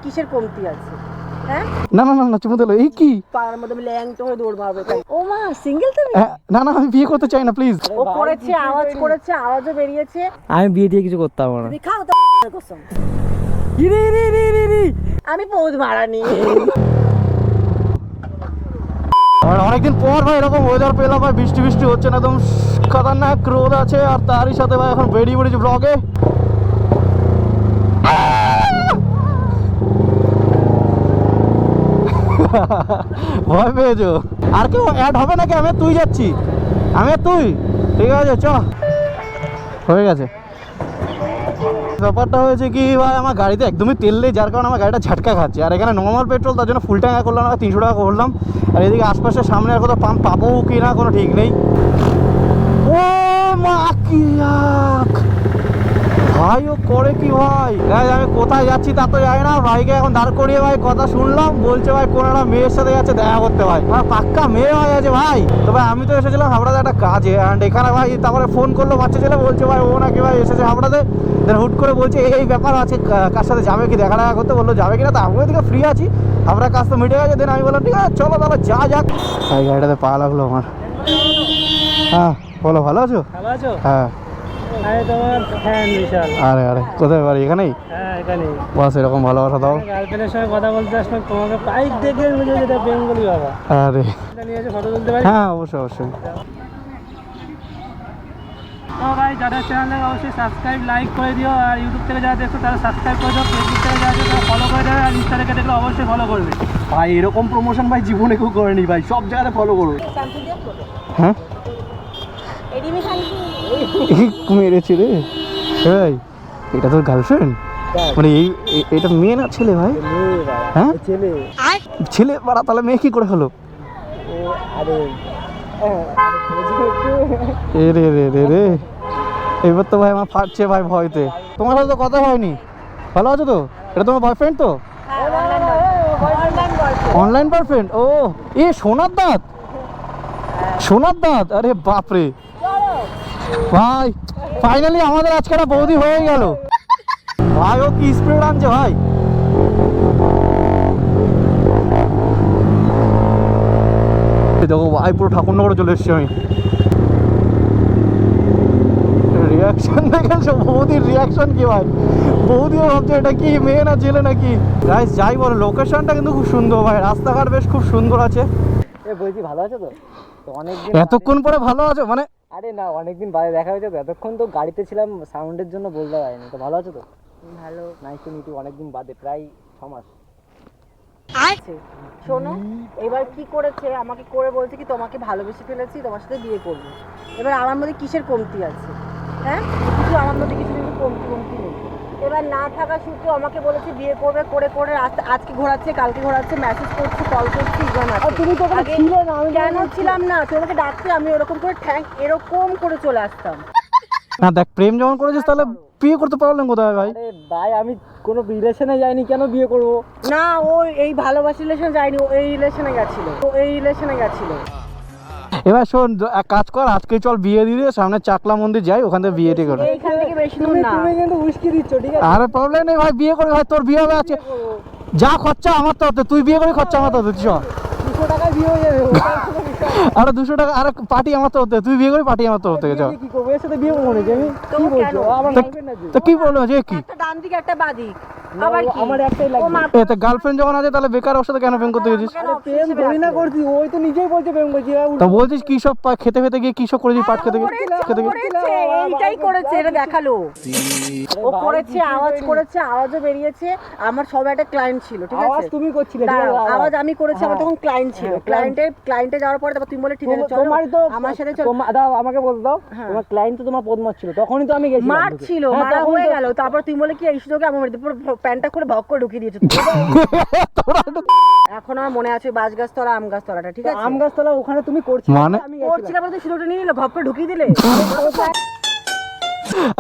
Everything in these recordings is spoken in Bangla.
কিসের কমতি আছে? হ্যাঁ না না না না চুমু দিলো, এই কি পাড়ার মধ্যে আমি ল্যাংটো হয়ে দৌড় মারবে তাই? ও মা সিঙ্গেল তুমি? না না আমি বিয়ে করতে চাই না প্লিজ। ও করেছে, আওয়াজ করেছে, আওয়াজও বেরিয়েছে। আমি বিয়ে দিয়ে কিছু করতে পারবো না। তুমি খাও তো কসম। আমি পৌঁছ মারানি। অনেকদিন পর ভাই এরকম ওয়েদার পেলাম ভাই, বৃষ্টি বৃষ্টি হচ্ছে না, একদম খতরনাক রোদ আছে, আর তারই সাথে ভাই এখন বেরিয়ে পড়েছি ব্লগে। ভয় পেয়েছো? আর কেউ অ্যাড হবে নাকি? আমি তুই যাচ্ছি, আমি তুই, ঠিক আছে চ, হয়ে গেছে। ব্যাপারটা হয়েছে কি ভাই, আমার গাড়িতে একদমই তেল নেই, যার কারণে আমার গাড়িটা ঝাটকা খাচ্ছে। আর এখানে নর্মাল পেট্রোল, তার জন্য ফুল ট্যাঙ্ক করলাম, 300 টাকা করলাম। আর এদিকে আশপাশের সামনে আর কোথাও পাম্প পাবো কি না কোনো ঠিক নেই। ও মা কি ভাই, ও করে কি ভাই? আমি কোথায় যাচ্ছি তা তো জানি না, ভাইকে এখন দাঁড় করিয়ে ভাই কথা শুনলাম, বলছে ভাই কোন একটা মেয়ের সাথে যাচ্ছে দেখা করতে। ভাই আমার পাক্কা মেয়ে হয়ে আছে ভাই। তবে আমি তো এসেছিলাম হাবড়াতে একটা কাজে, অ্যান্ড এখানে ভাই তারপরে ফোন করলো বাচ্চা ছেলে, বলছে ভাই ও নাকি ভাই এসেছে হাবড়াতে। দেন হুট করে বলছে এই ব্যাপার আছে, কার সাথে যাবে কি দেখা দেখা করতে, বললো যাবে কিনা। তা আমি ওইদিকে ফ্রি আছি, হাবড়ার কাজ তো মিটে গেছে। দেন আমি বললাম ঠিক আছে চলো তাহলে যা যাক। ভাই গাড়িটাতে পা লাগলো আমার। হ্যাঁ বলো, ভালো আছো? ভালো আছো? হ্যাঁ। আমি তোমার ফ্যান বিশাল। আরে আরে কোথায় বাড়ি? এখানেই? হ্যাঁ এখানেই। বাস এরকম ভালোবাসা দাও। গার্লফ্রেন্ডের সঙ্গে কথা বলতে আসলাম, তোমাকে বাইক দেখে বুঝে যেটা বেঙ্গলি বাবা। আরে এটা নিয়ে এসে ফটো তুলতে পারি? হ্যাঁ অবশ্যই অবশ্যই। তো ভাই যারা চ্যানেলে অবশ্যই সাবস্ক্রাইব লাইক করে দিও, আর ইউটিউব থেকে যারা দেখছো তারা সাবস্ক্রাইব করে দিও, ফেসবুক থেকে যারা দেখছো তারা ফলো করে দেবে, আর ইনস্টা থেকে দেখলে অবশ্যই ফলো করবে। ভাই এরকম প্রমোশন ভাই জীবনে কেউ করেনি ভাই, সব জায়গাতে ফলো করো। হ্যাঁ মেরেছি রে ভাই, এটা তোর গার্লফ্রেন্ড? মানে এটা মেয়ে না ছেলে ভাই? হ্যাঁ ছেলে। ছেলে বাড়া, তাহলে মেয়ে কি করে হলো? আরে এ রে রে রে রে, এবার তো ভাই আমার ফাটছে ভাই ভয়তে। তোমার সাথে তো কথা হয়নি, ভালো আছো তো? এটা তোমার বয়ফ্রেন্ড তো? Online boyfriend? ও এ সোনার দাঁত, সোনার দাঁত, আরে বাপরে ভাই, ফাইনালি আমাদের আজকে একটা বৌদি হয়ে গেল ভাই। ও কি স্পিড আনছে ভাই। দেখো ভাই পুরো ঠাকুরনগরে চলে এসছি আমি। রিয়াকশন দেখেন, বৌদির রিয়াকশন কি ভাই, বৌদিও ভাবছে এটা কি মেয়ে না ছেলে নাকি। গাইস যাই বলো, লোকেশনটা কিন্তু খুব সুন্দর ভাই, রাস্তাঘাট বেশ খুব সুন্দর আছে। এ বলছি ভালো আছো তো? তো অনেকদিন এতক্ষণ পরে ভালো আছো মানে? আরে না, অনেকদিন বাদে দেখা হয়েছে তো, এতক্ষণ তো গাড়িতে ছিলাম, সাউন্ডের জন্য বলতে পারিনি। তো ভালো আছো তো? ভালো নাইস টু মিট ইউ, অনেকদিন বাদে, প্রায় 6 মাস। আছে। শোনো, এবার কি করেছে আমাকে করে বলছে কি তোমাকে ভালোবেসে ফেলেছি, তোমার সাথে বিয়ে করবো। এবার আমার মধ্যে কিসের কমতি আছে? হ্যাঁ কিছু আমার মধ্যে কিছু কিন্তু কমতি নেই। এবার না থাকা সূত্রে আমাকে বলেছে বিয়ে করবে, করে করে আজকে ঘোরাচ্ছে, কালকে ঘোরাচ্ছে, মেসেজ করছে, কল করছে। তুমি তো ওখানে ছিলে না, আমি কেন ছিলাম না? তোমাকে ডাকতে আমি এরকম করে ঠ্যাঙ্ক এরকম করে চলে আসতাম। না দেখ, প্রেম যখন করেছিস তাহলে বিয়ে করতে পারলেন কোথায় ভাই? আরে ভাই আমি কোনো রিলেশনে যাইনি, কেন বিয়ে করব? না ও এই ভালোবাসা রিলেশন যায়নি, ও এই রিলেশনে গেছিল। এবার শোন, এক কাজ কর, আজকে চল বিয়ে দিয়ে দিয়ে সামনে চাকলা মন্দির যাই, ওখান থেকে বিয়েটি করে। এইখান থেকে বেশি দূর না। তুমি কিন্তু উস্কি দিচ্ছ, ঠিক আছে? আরে প্রবলেম নেই ভাই, বিয়ে করে ভাই, তোর বিয়ে হবে আছে, যা খরচা আমার তো হতে, তুই বিয়ে করে খরচা আমার তো হতে, চ 200 টাকায় বিয়ে হয়ে যাবে, ওটাই কোনো বিষয় না। আরে 200 টাকা, আরে পার্টি আমার তো হতে, তুই বিয়ে করে পার্টি আমার তো হতে, চ। কি করবো এর সাথে বিয়ে করবো নাকি আমি? তো কি কেন? বলছো? আমার গার্লফ্রেন্ড আছে। তো কি বলবো যে কি? একটা ডান দিকে একটা বাদিক, না, আবার কি? আমার একটাই ও লাগবে। মা, এ তো গার্লফ্রেন্ড যখন আছে তাহলে বেকার ওর সাথে কেন প্রেম করতে গেছিস? কেন প্রেম করি না করছি, ওই তো নিজেই বলছে প্রেম করছি। তো বলছিস কি সব খেতে ফেতে গিয়ে কি সব করেছিস, পাট খেতে গিয়ে খেতে গিয়ে? করেছে, এইটাই করেছে, এটা দেখালো। ও করেছে, আওয়াজ করেছে, আওয়াজও বেরিয়েছে। আমার সব একটা ক্লায়েন্ট ছিল, ঠিক আওয়াজ আছে? তুমি করছিলে, ঠিক দাঁড়াও, আছে? আওয়াজ আমি করেছি, আমার তখন ক্লায়েন্ট ছিল। ক্লায়েন্টে যাওয়ার পরে তারপর তুমি বলে ঠিক আছে চলো তোমার তো আমার সাথে চলো। দাও আমাকে বলতে দাও। হ্যাঁ। তোমার ক্লায়েন্ট তো তোমার পদ মারছিল, তখনই তো আমি গেছি। মার ছিল, মারা হয়ে গেল, তারপর তুমি বলে কি এই সুযোগে আমার পুরো প্যান্টটা খুলে ভক করে ঢুকিয়ে দিয়েছো তুমি। এখন আমার মনে আছে বাস গাছতলা, আম গাছতলাটা, ঠিক আছে? আম গাছতলা ওখানে তুমি করছিলে, মানে? আমি করছিলাম বলে সুযোগটা নিয়ে নিল, ভক করে ঢুকিয়ে দিলে।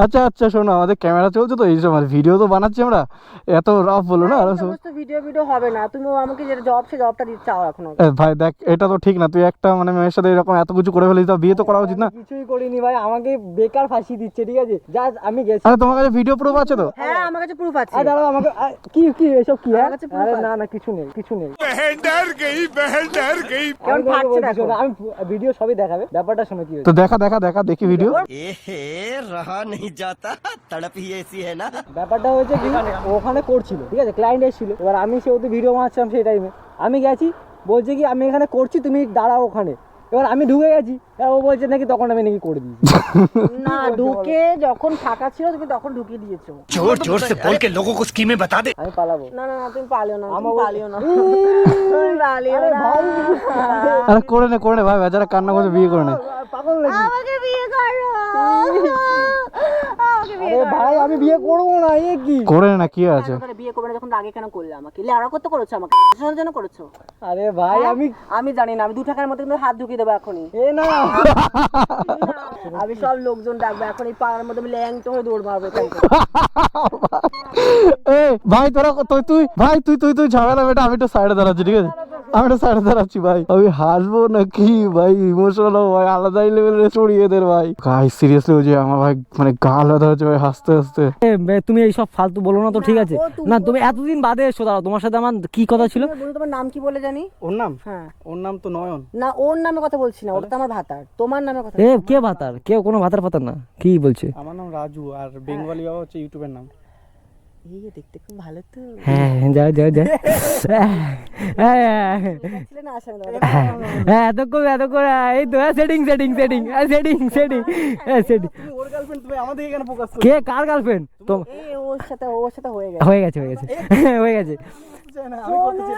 আচ্ছা আচ্ছা শোনো, আমাদের ক্যামেরা চলছে তো, এই সময় ভিডিও তো বানাচ্ছি আমরা, এত রাফ বলো না। আরো সমস্ত ভিডিও হবে না, তুমি আমাকে যেটা জব সে জবটা দিতে চাও এখন। ভাই দেখ, এটা তো ঠিক না, তুই একটা মানে মেয়ের সাথে এরকম এত কিছু করে ফেলিস, তো বিয়ে তো করা উচিত না। কিছুই করিনি ভাই, আমাকে বেকার ফাঁসি দিচ্ছে, ঠিক আছে? যা আমি গেছি। আরে তোমার কাছে ভিডিও প্রুফ আছে তো? হ্যাঁ আমার কাছে প্রুফ আছে। আরে দাঁড়াও আমাকে কি কি এসব কি? আমার কাছে proof আরে আছে। না না কিছু নেই কিছু নেই। কেমন ফাটছে দেখো। আমি ভিডিও সবই দেখাবে, ব্যাপারটা শোনো কি হয়েছে। তো দেখা দেখি ভিডিও। रहा नहीं जाता तड़प ही ऐसी है ना। ব্যাপারটা হয়েছে কি, ও ওখানে করছিল, ঠিক আছে, ক্লায়েন্ট এসেছিল। এবার আমি সেহেতু ভিডিও বানাচ্ছিলাম সেই টাইমে, আমি গেছি, বলছে কি আমি এখানে করছি তুমি দাঁড়াও ওখানে। এবার আমি ঢুকে গেছি, ও বলছে নাকি তখন আমি নাকি করে দিয়েছি। না ঢুকে যখন ফাঁকা ছিল তুমি তখন ঢুকিয়ে দিয়েছো। जोर जोर से बोल के लोगों को स्कीमें बता दे। আমি পালাবো। না না না তুমি পালিও না, তুমি আমার পালিও না, তুমি পালিও আরে না। ভাই, আরে করে নে ভাই, বেচারা কান্না করছে, বিয়ে করে নে। পাগল নাকি? আমাকে বিয়ে করো, আমাকে বিয়ে আরে ভাই আমি বিয়ে করবো না, এ কি? করে নে না, কি আছে? করো। বিয়ে করবে না যখন আগে কেন করলে আমাকে? লেওড়া করতে করেছো আমাকে, শোনার জন্য করেছো? আরে ভাই আমি আমি জানি না, আমি 2 টাকার মধ্যে কিন্তু হাত ঢুকিয়ে দেবো এখনই। এ না আমি সব লোকজন ডাকবো এখন, এই পাড়ার মধ্যে আমি ল্যাংটো হয়ে দৌড় মারবো এখান থেকে। এ ভাই তোরা তুই ঝামেলা বেটা, আমি তো সাইডে দাঁড়াচ্ছি, ঠিক আছে? আমি তো সাইডে দাঁড়াচ্ছি ভাই, আমি হাসবো নাকি ভাই? ইমোশনাল ভাই, আলাদাই লেভেলের স্টোরি এদের ভাই। গাই সিরিয়াসলি ওই যে আমার ভাই মানে গা আলাদা হচ্ছে ভাই হাসতে হাসতে। তুমি এইসব ফালতু বলো না তো, ঠিক আছে? ও তুমি না তুমি এতদিন বাদে এসো, দাঁড়াও, তোমার সাথে আমার কি কথা ছিল? তুমি বলো তোমার নাম কি বলে জানি? ওর নাম হ্যাঁ তো নয়ন। না ওর নামে কথা বলছি না, ওটা তো আমার ভাতার, তোমার নামে কথা। কে ভাতার? কেউ কোনো ভাতার ফাতার না, কি বলছে? আমার নাম রাজু, আর বেঙ্গলি বাবা হচ্ছে ইউটিউবের নাম। এই দেখতে খুব ভালো তো। হ্যাঁ যা ছিলে না আসলে এতক্ষণ এই তো সেটিং ওর গার্লফ্রেন্ড, তুমি আমাদের এখানে ফোকাস করো। কে কার গার্লফ্রেন্ড? তো এই ওর সাথে হয়ে গেছে। হয়ে গেছে শোনো,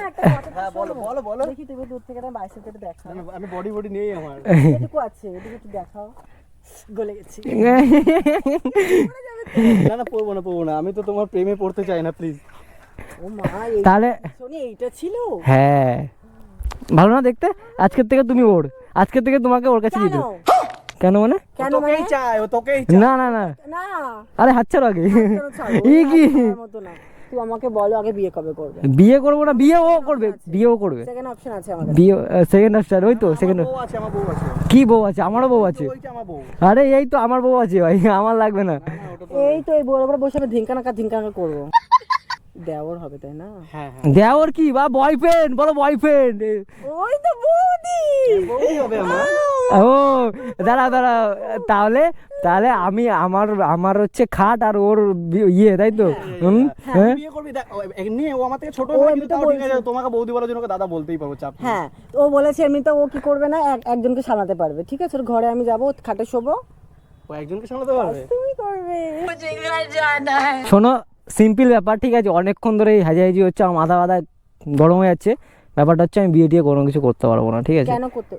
একটা কথা হ্যাঁ বলো বলো বলো। দেখি তুমি দূর থেকে না বাইসেপটা দেখাও। আমি বডি নেই আমার। এটুকু আছে, এটুকু একটু দেখাও। গলে গেছি। না পড়বো না, আমি তো তোমার প্রেমে পড়তে চাই না, প্লিজ। ও মা, এই তাহলে শোনি এইটা ছিল। হ্যাঁ ভালো না দেখতে? আজকের থেকে তুমি আজকের থেকে তোমাকে ওর কাছে দিতে। কেন মানে? কেন মানে? চাই ও তোকেই। না না আরে হাত ছাড়ো আগে। কেন ছাড়বো? এই কি আমার মতো না। তুই আমাকে বলো আগে বিয়ে কবে করবে? বিয়ে করবো না? বিয়ে করবে। সেকেন্ড অপশন আছে আমাদের। বিয়ে সেকেন্ড অপশন, ওই তো সেকেন্ড। বউ আছে, আমার বউ আছে। কি বউ আছে? আমারও বউ আছে। ওইটা আমার বউ। আরে এই তো আমার বউ আছে ভাই, আমার লাগবে না। এই তো এই বড় বড় বসে আমি ধিঙ্কানা করবো। দেওর হবে তাই না? হ্যাঁ দেওর কি বা বয়ফ্রেন্ড? বলো বয়ফ্রেন্ড। ওই তো বৌদি। বউই হবে আমার। ও দাঁড়া তাহলে আমি আমার হচ্ছে খাট আর ওর ইয়ে, তাই তো? হ্যাঁ বিয়ে করবি এমনি, ও আমার থেকে ছোট ও হয়, এমনি কিন্তু তো তাও ঠিক আছে, বলছে। তোমাকে বৌদি বলার জন্য ওকে দাদা বলতেই পারবো, চাপ নেই। হ্যাঁ ও বলেছে এমনিতে ও কি করবে না, একজনকে সামলাতে পারবে। ঠিক আছে, ওর ঘরে আমি যাবো, খাটে শোবো, ও একজনকে সামলাতে পারবে। তুমি করবে। শোনো, সিম্পল ব্যাপার, ঠিক আছে? অনেকক্ষণ ধরে এই হাজাহাজি হচ্ছে, আমার মাথা গরম হয়ে যাচ্ছে। ব্যাপারটা হচ্ছে আমি বিয়ে টিয়ে কোনো কিছু করতে পারবো না, ঠিক আছে? কেন করতে?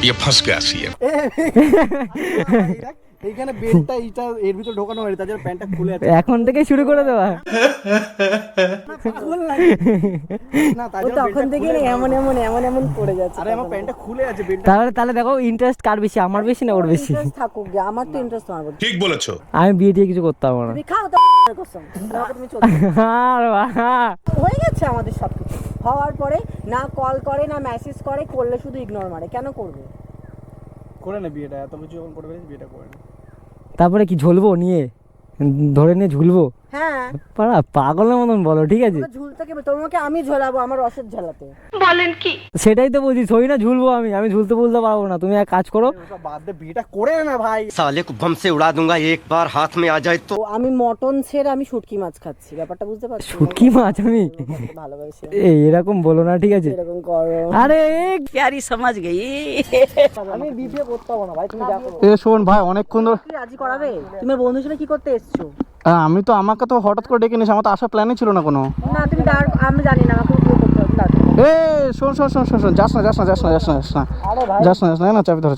ये फंस गया सी है। এইখানে বেলটা এইটা এর ভিতর ঢোকানো হয়নি, তার জন্য প্যান্টটা খুলে আছে। এখন থেকে শুরু করে দেওয়া। না তার ও জন্য তখন থেকে না এমন পড়ে যাচ্ছে। আরে আমার প্যান্টটা খুলে আছে, বেলটা। তাহলে দেখো ইন্টারেস্ট কার বেশি, আমার বেশি না ওর বেশি? ইন্টারেস্ট থাকুক গে, আমার তো ইন্টারেস্ট তোমার প্রতি। ठीक बोलेছো। আমি বিয়ে টিয়ে কিছু করতে পারবো না। তুমি খাও তো কসম, আমাকে তুমি চলতে আর বাবা, হয়ে গেছে আমাদের সবকিছু। হওয়ার পরে না কল করে না মেসেজ করে, করলে শুধু ইগনোর মারে। কেন করবে? করে নে বিয়েটা, এত কিছু যখন করে ফেলেছিস, বিয়েটা করে নে। তারপরে কি ঝুলবো নিয়ে, ধরে নিয়ে ঝুলবো? হ্যাঁ পাড়া পাগলের মতন বলো, ঠিক আছে? তোমরা ঝুলতে কেবে? তোমাকে আমি ঝোলাবো আমার রসের ঝালাতে। সেটাই তো বলছি, সই না ঝুলবো আমি ঝুলতে পারবো না। তুমি এক কাজ করো, ওসব বাদ দে, বিয়েটা করে নে না ভাই। साले को बम से उड़ा दूंगा एक बार हाथ में आ जाए तो। ও আমি মটন ছেড়ে আমি শুটকি মাছ খাচ্ছি, ব্যাপারটা বুঝতে পারছো? শুটকি মাছ আমি ভালোবাসি এরকম বলো না, ঠিক আছে? এরকম করো। আরে प्यारी समझ गई। আমি বিয়ে করতে পারবো না ভাই, তুমি দেখো। এ শোন ভাই, অনেকক্ষণ ধরে কি রাজি করাবে? তুমি বন্ধু ছিল কি করতে এসছো? আমি তো, আমাকে তো হঠাৎ করে ডেকে নিস, আমার তো আসার প্ল্যানই ছিল না কোনো। না তুমি আমি জানি না, আমাকে বিয়ে করতে হবে। দাঁড়াও। এ শোন যাস না, চাবি ধরে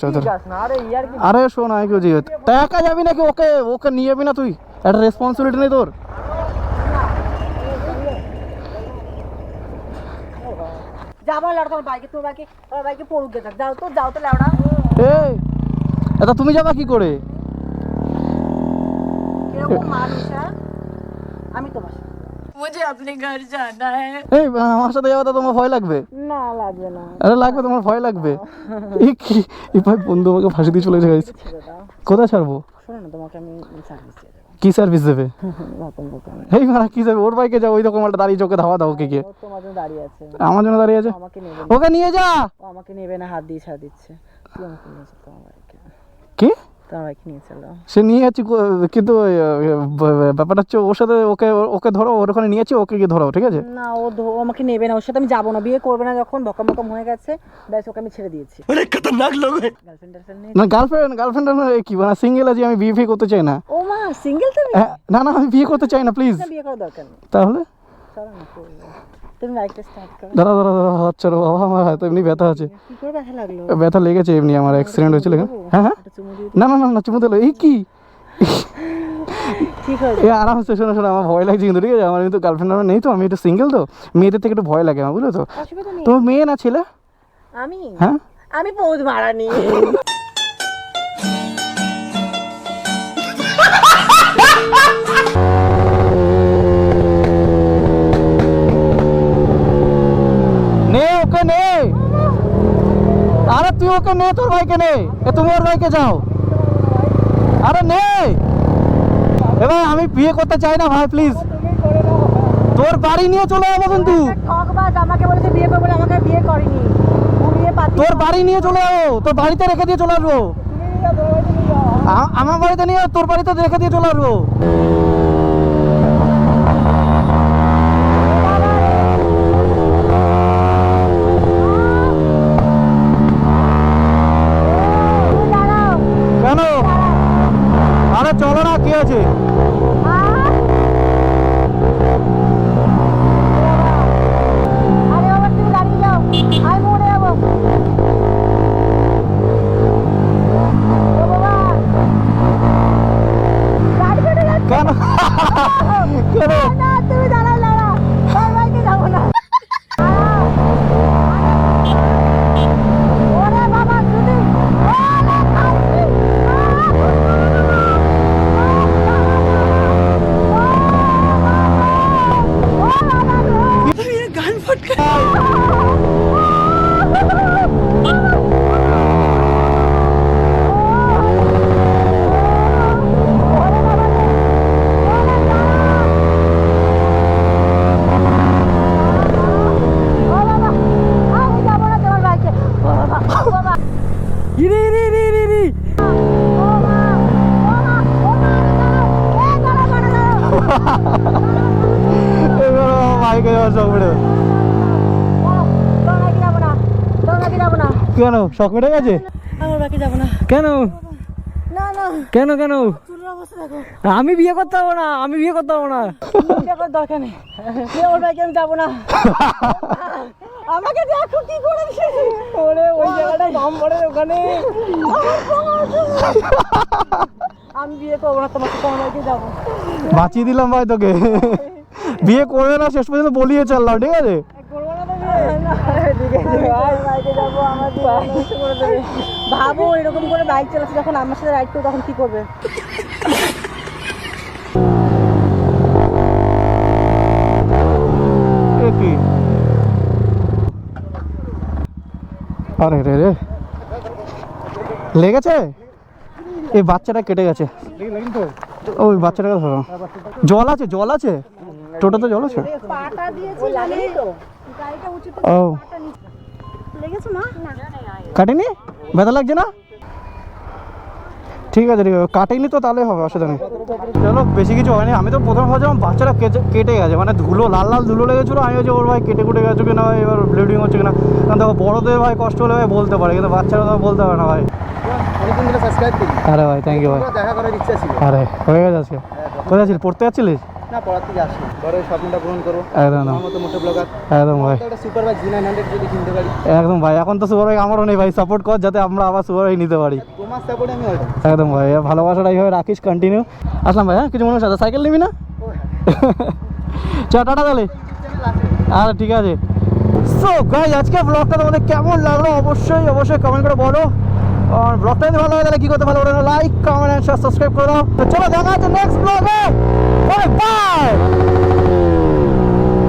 আরে ইয়ার কি আরে শোন, আমি কি বলছি, তা একা যাবি নাকি? ওকে নিয়ে যাবি না তুই? একটা রেসপন্সিবিলিটি নেই তোর? যাবো লড়া, তোমার বাইকে পড়ুক গে থাক। যাও তো লড়া। এই এটা তুমি যাবা কি করে? কিরকম মানুষ? হ্যাঁ আমি তোমার সাথে। मुझे अपने घर जाना है। এই আমার সাথে যাওয়াতে তোমার ভয় লাগবে? না লাগবে না। আরে লাগবে, তোমার ভয় লাগবে? এই ভাই বন্ধু আমাকে ফাঁসি দিয়ে চলে গেছে। ছেড়ে দাও। কোথায় ছাড়বো? শোনো না, তোমাকে আমি সার্ভিস দিয়ে দেবো। কি সার্ভিস দেবে রতন দোকানে এই মারা কি যাবে ওর বাইকে যাও ওই রকম একটা দাঁড়িয়ে চোখে ধাওয়া দাও ওকে গিয়ে ও তোমার জন্য দাঁড়িয়ে আছে আমার জন্য দাঁড়িয়ে আছে আমাকে নেবে না ওকে নিয়ে যা ও আমাকে নেবে না হাত দিয়ে ছাড় দিচ্ছে তুই আমাকে নিয়ে চল তোমার বাইকে কি তোমার বাইকে নিয়ে চলো সে নিয়ে যাচ্ছি কিন্তু ব্যাপারটা হচ্ছে ওর সাথে ওকে ওকে ধরো ওর ওখানে নিয়েছি ওকে গিয়ে ধরো ঠিক আছে না ও আমাকে নেবে না ওর সাথে আমি যাবো না বিয়ে করবে না যখন বকম বকম হয়ে গেছে ব্যাস ওকে আমি ছেড়ে দিয়েছি बड़े खतरनाक लोग हैं গার্লফ্রেন্ড টার্লফ্রেন্ড নেই না গার্লফ্রেন্ড কি মানে সিঙ্গেল আছি আমি বিয়ে ফিয়ে করতে চাই না ও মা সিঙ্গেল তুমি না না আমি বিয়ে করতে চাই না প্লিজ না, বিয়ে করার দরকার নেই তাহলে চলো না করবো। তুমি বাইকটা স্টার্ট করো দাঁড়া হাত ছাড়ো বাবা আমার হাতে এমনি ব্যথা আছে কি করে ব্যথা লাগলো ব্যথা লেগেছে এমনি আমার অ্যাক্সিডেন্ট হয়েছিল হ্যাঁ একটা চুমু দিয়ে না চুমু দিলো এই কি ঠিক হয়ে এ আরামসে শোনো আমার ভয় লাগছে কিন্তু ঠিক আছে আমার কিন্তু গার্লফ্রেন্ড আমার নেই তো আমি একটু সিঙ্গেল তো মেয়েদের থেকে একটু ভয় লাগে আমার বুঝলো তো অসুবিধা নেই তোমার মেয়ে না ছেলে আমি হ্যাঁ আমি পৌঁছ মারানি নে ওকে নে আরে তুই ওকে নে তোর ভাইকে নে তুমি ওর ভাইকে যাও আরে নে এবার আমি বিয়ে করতে চাই না ভাই প্লিজ তোর বাড়ি নিয়ে চলে যাবো কিন্তু ঠকবাজ আমাকে বলেছে বিয়ে করবে না, আমাকে বিয়ে করেনি ঘুরিয়ে পাতি তোর বাড়ি নিয়ে চলে যাবো তোর বাড়িতে রেখে দিয়ে চলে আসবো আমার বাড়িতে নিয়ে তোর বাড়িতে রেখে দিয়ে চলে আসবো কেন আরে চলো না কি আছে আরে বাবা তুমি দাঁড়িয়ে যাও আমি মরে যাবো ও বাবা গাড়ি ফেটে যাচ্ছে কেন কেন না তুমি দাঁড়াও দাঁড়াও তোর বাইকে যাবো না ওরে বাবা তুমি ওরে কাশি ভাইকে যাওয়ার শখ বেড়ে কেন শখ বেড়ে গেছে আমার বাকি যাবো না কেন না না কেন কেন চুলের অবস্থা দেখো আমি বিয়ে করতে পারবো না আমি বিয়ে করতে পারবো না বিয়ে করার দরকার নেই ওর বাইকে আমি যাবো না আমাকে দেখো কি করে দিয়েছে ওরে ওই জায়গাটা বাম পড়ে ওখানে আমি বিয়ে করবো না তোমাকে তোমার বাইকে যাবো বাঁচিয়ে দিলাম ভাই তোকে বিয়ে করবে না শেষ পর্যন্ত বলিয়ে চাললাম ঠিক আছে করবো না তুমি ঠিক আছে বাইকে যাবো আমার নষ্ট করে দেবে ভাবো এরকম করে বাইক চালাচ্ছে যখন আমার সাথে রাইড করবে তখন কি করবে এ কি আরে রে রে লেগেছে এই বাচ্চাটা কেটে গেছে ওই বাচ্চাটাকে ধরো জল আছে টোটোতে জল আছে পাটা দিয়েছি লাগেনি তো গাড়িটা উঁচুতে ও পাটা নিচে লেগেছে মা না কাটেনি ব্যথা লাগছে না ঠিক আছে কাটেনি তো তাহলে হবে অসুবিধা নেই চলো বেশি কিছু হয়নি আমি তো প্রথম ভাবছিলাম বাচ্চাটা কেটে গেছে মানে ধুলো লাল ধুলো লেগেছিলো আমি হচ্ছে ওর ভাই কেটে গেছে কিনা ভাই এবার ব্লিডিং হচ্ছে কিনা কারণ দেখো বড়োদের ভাই কষ্ট হলে ভাই বলতে পারে কিন্তু বাচ্চারা তো বলতে পারে না ভাই অনেকদিন ধরে সাবস্ক্রাইব করি আরে ভাই থ্যাংক ইউ ভাই দেখা করার ইচ্ছা ছিল আরে হয়ে গেছে আজকে কোথায় যাচ্ছিস পড়তে যাচ্ছিলিস না পড়ার থেকে আসি বড় স্বপ্নটা পূরণ করবো একদম আমার মতো মোটো ব্লগার একদম ভাই একটা সুপার বাইক G900 যদি কিনতে পারি একদম ভাই এখন তো সুপার ভাই আমারও নেই ভাই সাপোর্ট কর যাতে আমরা আবার সুপার ভাই নিতে পারি তোমার সাপোর্টে আমি ওইটা একদম ভাই ভালোবাসাটা এইভাবে রাখিস কন্টিনিউ আসলাম ভাই হ্যাঁ কিছু মনে হচ্ছে সাইকেল নিবি না চ টাটা তাহলে আরে ঠিক আছে সো গাইজ আজকে ব্লগটা তোমাদের কেমন লাগলো অবশ্যই কমেন্ট করে বলো আর ব্লগটা যদি ভালো লাগে তাহলে কি করতে ভালো করে লাইক কমেন্ট এন্ড সাবস্ক্রাইব করে দাও তো চলো দেখা হচ্ছে নেক্সট ব্লগে বাই বাই